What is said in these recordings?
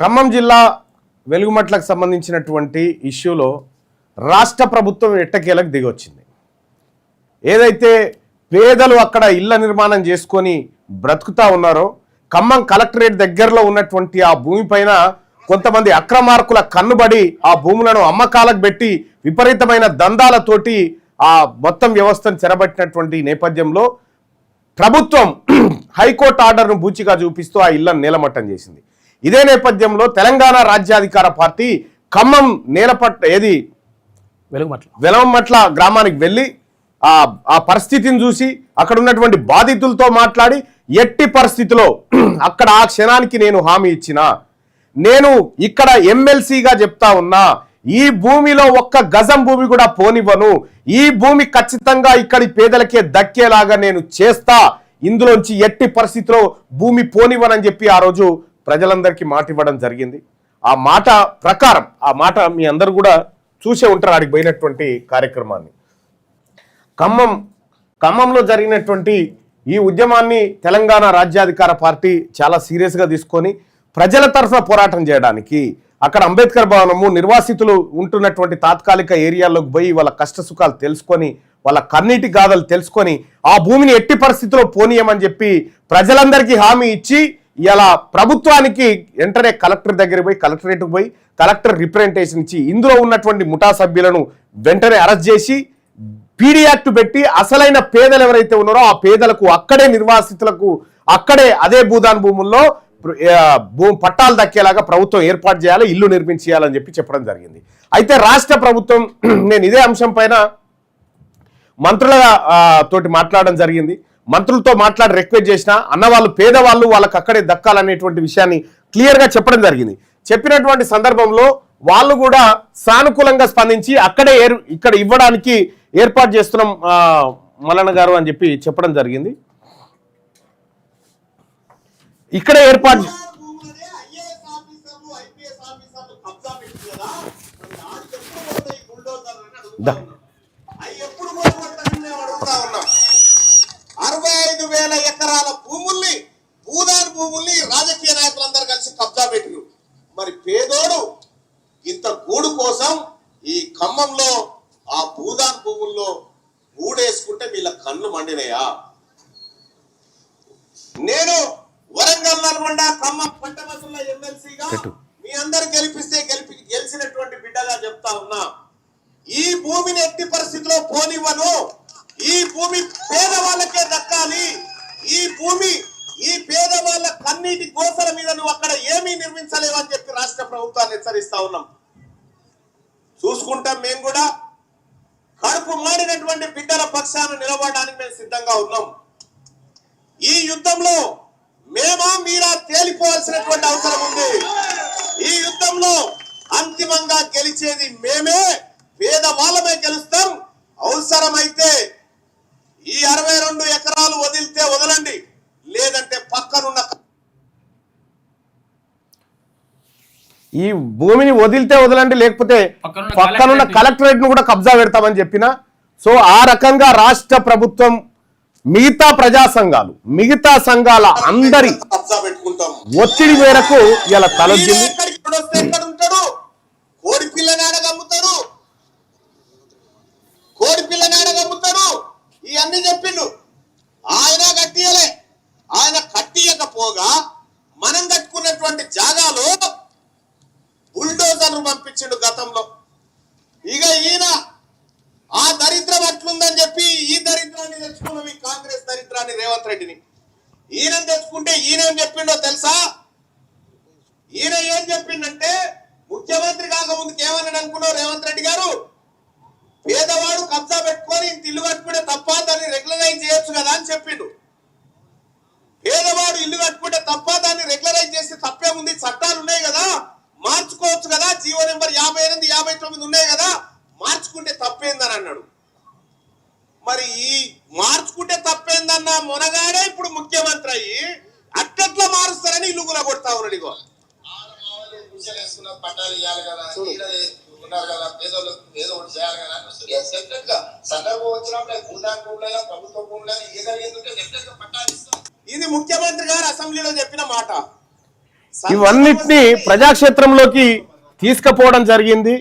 ఖమ్మం జిల్లా వెలుగుమట్లకు సంబంధించినటువంటి ఇష్యూలో రాష్ట్ర ప్రభుత్వం ఎట్టకేలకు దిగొచ్చింది. ఏదైతే పేదలు అక్కడ ఇళ్ల నిర్మాణం చేసుకొని బ్రతుకుతా ఉన్నారో ఖమ్మం కలెక్టరేట్ దగ్గరలో ఉన్నటువంటి ఆ భూమిపైన కొంతమంది అక్రమార్కుల కన్నుబడి ఆ భూములను అమ్మకాలకు పెట్టి విపరీతమైన దందాలతోటి ఆ మొత్తం వ్యవస్థను చెరబట్టినటువంటి నేపథ్యంలో ప్రభుత్వం హైకోర్టు ఆర్డర్ను బూచిగా చూపిస్తూ ఆ ఇళ్లను నేలమట్టం చేసింది. ఇదే నేపథ్యంలో తెలంగాణ రాజ్యాధికార పార్టీ ఖమ్మం వెలమట్ల గ్రామానికి వెళ్ళి ఆ పరిస్థితిని చూసి అక్కడ ఉన్నటువంటి బాధితులతో మాట్లాడి ఎట్టి పరిస్థితిలో అక్కడ ఆ క్షణానికి నేను హామీ ఇచ్చిన, నేను ఇక్కడ ఎమ్మెల్సీగా చెప్తా ఉన్నా, ఈ భూమిలో ఒక్క గజం భూమి కూడా పోనివ్వను, ఈ భూమి ఖచ్చితంగా ఇక్కడి పేదలకే దక్కేలాగా నేను చేస్తా, ఇందులోంచి ఎట్టి పరిస్థితిలో భూమి పోనివ్వనని చెప్పి ఆ రోజు ప్రజలందరికీ మాట ఇవ్వడం జరిగింది. ఆ మాట ప్రకారం ఆ మాట మీ అందరూ కూడా చూసే ఉంటారు ఆడికి పోయినటువంటి కార్యక్రమాన్ని. ఖమ్మంలో జరిగినటువంటి ఈ ఉద్యమాన్ని తెలంగాణ రాజ్యాధికార పార్టీ చాలా సీరియస్గా తీసుకొని ప్రజల తరఫున పోరాటం చేయడానికి అక్కడ అంబేద్కర్ భవనము నిర్వాసితులు ఉంటున్నటువంటి తాత్కాలిక ఏరియాల్లోకి పోయి వాళ్ళ కష్ట సుఖాలు తెలుసుకొని వాళ్ళ కన్నీటి గాథలు తెలుసుకొని ఆ భూమిని ఎట్టి పరిస్థితిలో పోనీయమని చెప్పి ప్రజలందరికీ హామీ ఇచ్చి ఇలా ప్రభుత్వానికి వెంటనే కలెక్టర్ దగ్గరికి పోయి కలెక్టరేట్కి పోయి కలెక్టర్ రిప్రజెంటేషన్ ఇచ్చి ఇందులో ఉన్నటువంటి ముఠా సభ్యులను వెంటనే అరెస్ట్ చేసి పీడీ యాక్ట్ పెట్టి అసలైన పేదలు ఎవరైతే ఉన్నారో ఆ పేదలకు అక్కడే నిర్వాసితులకు అక్కడే అదే భూదాన్ భూముల్లో పట్టాలు దక్కేలాగా ప్రభుత్వం ఏర్పాటు చేయాలి, ఇల్లు నిర్మించేయాలని చెప్పి చెప్పడం జరిగింది. అయితే రాష్ట్ర ప్రభుత్వం నేను ఇదే అంశం పైన మంత్రుల తోటి మాట్లాడడం జరిగింది. మంత్రులతో మాట్లాడి రిక్వెస్ట్ చేసిన అన్న వాళ్ళు పేదవాళ్ళు వాళ్ళకి అక్కడే దక్కాలనేటువంటి విషయాన్ని క్లియర్గా చెప్పడం జరిగింది. చెప్పినటువంటి సందర్భంలో వాళ్ళు కూడా సానుకూలంగా స్పందించి అక్కడే ఇక్కడ ఇవ్వడానికి ఏర్పాటు చేస్తున్నాం మల్లన్న గారు అని చెప్పి చెప్పడం జరిగింది. ఇక్కడే ఏర్పాటు ఎకరాల భూముల్ని భూదాన్ భూముల్ని రాజకీయ నాయకులందరూ కలిసి కబ్జా పెట్టిరు. మరి పేదోడు ఇంత గూడు కోసం ఈ ఖమ్మంలో ఆ భూదాన్ భూముల్లో గూడేసుకుంటే వీళ్ళ కళ్ళు మండినయా? నేను వరంగల్ నల్గొండ ఖమ్మం పట్టభద్రుల ఎమ్మెల్సీగా మీ అందరు గెలిచినటువంటి బిడ్డగా చెప్తా ఉన్నా, ఈ భూమిని ఎట్టి పరిస్థితిలో పోనివ్వను, ఈ భూమి పేదవాళ్ళకే దక్కాలి, ఈ భూమి ఈ పేదవాళ్ళ కన్నీటి గోసల మీద నువ్వు అక్కడ ఏమీ నిర్మించలేవు అని చెప్పి రాష్ట్ర ప్రభుత్వాన్ని హెచ్చరిస్తా ఉన్నాం. చూసుకుంటాం, మేము కూడా కడుపు మాడినటువంటి బిడ్డల పక్షాన నిలబడడానికి మేము సిద్ధంగా ఉన్నాం. ఈ యుద్ధంలో మేమా మీరా తేలిపోవాల్సినటువంటి అవసరం ఉంది. ఈ యుద్ధంలో అంతిమంగా గెలిచేది మేమే, పేదవాళ్ళమే గెలుస్తాం. అవసరమైతే ఈ 62 ఎకరాలు వదిలితే వదలండి, లేదంటే పక్కనున్న ఈ భూమిని వదిలితే వదలండి, లేకపోతే పక్కనున్న కలెక్టరేట్ ను కూడా కబ్జా పెడతామని చెప్పిన. సో ఆ రకంగా రాష్ట్ర ప్రభుత్వం మిగతా ప్రజా సంఘాలు మిగతా సంఘాల అందరి ఒత్తిడి మేరకు ఇలా తలొద్దింది. కోడి పిల్లని అడగమ్ముతాడు ఇవన్నీ చెప్పిండు. ఆయన కట్టియలే, ఆయన కట్టియకపోగా మనం కట్టుకున్నటువంటి జాగాలో బుల్డోజర్ను పంపించిండు గతంలో. ఇక ఈయన ఆ దరిద్రం అట్లుందని చెప్పి ఈ దరిద్రాన్ని తెచ్చుకున్నాం, ఈ కాంగ్రెస్ దరిద్రాన్ని, రేవంత్ రెడ్డిని. ఈయన తెచ్చుకుంటే ఈయన ఏం చెప్పిండో తెలుసా? ఈయన ఏం చెప్పిండంటే, ముఖ్యమంత్రి కాకముందుకు ఏమన్నాడు అనుకున్నావు రేవంత్ రెడ్డి గారు? పేదవాడు కబ్జా పెట్టుకొని ఇల్లు కట్టుకుంటే తప్ప, దాన్ని రెగ్యులరైజ్ చేయొచ్చు కదా అని చెప్పిండు. పేదవాడు ఇల్లు కట్టుకుంటే తప్ప, దాన్ని రెగ్యులరైజ్ చేసి తప్పేముంది, చట్టాలు ఉన్నాయి కదా, మార్చుకోవచ్చు కదా, జీవో నెంబర్ 58, 59 ఉన్నాయి కదా, మార్చుకుంటే తప్పేందని అన్నాడు. మరి ఈ మార్చుకుంటే తప్పేందన్న మొనగాడే ఇప్పుడు ముఖ్యమంత్రి అయ్యి అట్లా మారుస్తారని ఇల్లు కూడా కొడతా ఉన్నాడు. ఇగో పట్టాలు ఇవ్వాలి కదా, ఉన్నారు కదా, ఏదో ఒకటి చేయాలి కదా, డెఫినెట్ గా సందర్భం వచ్చినప్పుడు భూదాన్ భూములైనా ప్రభుత్వ భూములైనా ఏదైనా పట్టాలు ఇస్తాం. ఇది ముఖ్యమంత్రి గారు అసెంబ్లీలో చెప్పిన మాట. ఇవన్నిటినీ ప్రజాక్షేత్రంలోకి తీసుకుపోవడం జరిగింది.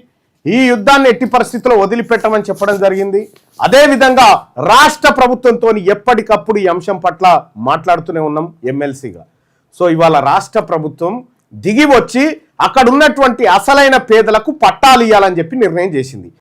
ఈ యుద్ధాన్ని ఎట్టి పరిస్థితుల్లో వదిలిపెట్టమని చెప్పడం జరిగింది. అదేవిధంగా రాష్ట్ర ప్రభుత్వంతో ఎప్పటికప్పుడు ఈ అంశం పట్ల మాట్లాడుతూనే ఉన్నాం ఎమ్మెల్సీగా. సో ఇవాళ రాష్ట్ర ప్రభుత్వం దిగి వచ్చి అక్కడ ఉన్నటువంటి అసలైన పేదలకు పట్టాలు ఇవ్వాలని చెప్పి నిర్ణయం చేసింది.